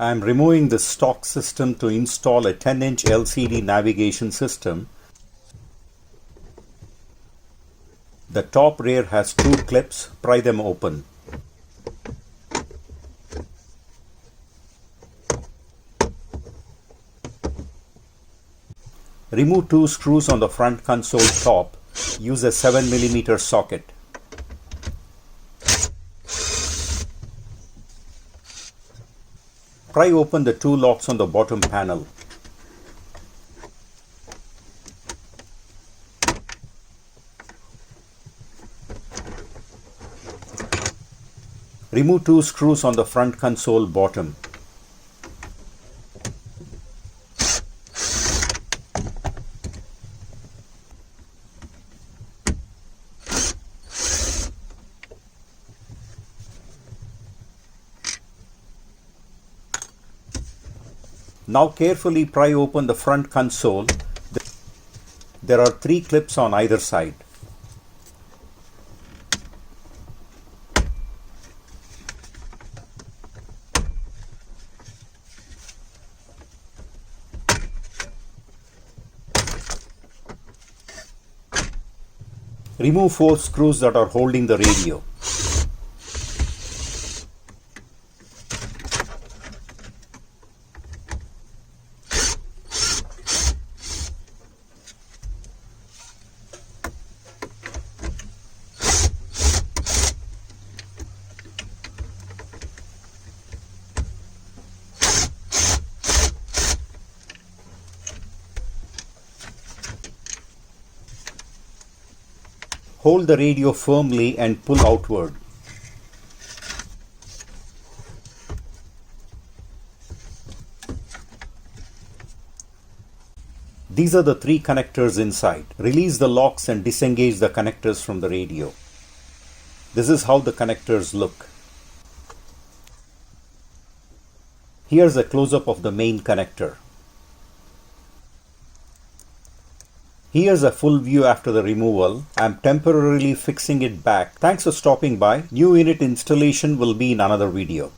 I am removing the stock system to install a 10-inch LCD navigation system. The top rear has two clips. Pry them open. Remove two screws on the front console top. Use a 7mm socket. Pry open the two locks on the bottom panel. Remove two screws on the front console bottom. Now carefully pry open the front console. There are three clips on either side. Remove four screws that are holding the radio. Hold the radio firmly and pull outward. These are the three connectors inside. Release the locks and disengage the connectors from the radio. This is how the connectors look. Here's a close-up of the main connector. Here's a full view after the removal. I'm temporarily fixing it back. Thanks for stopping by. New unit installation will be in another video.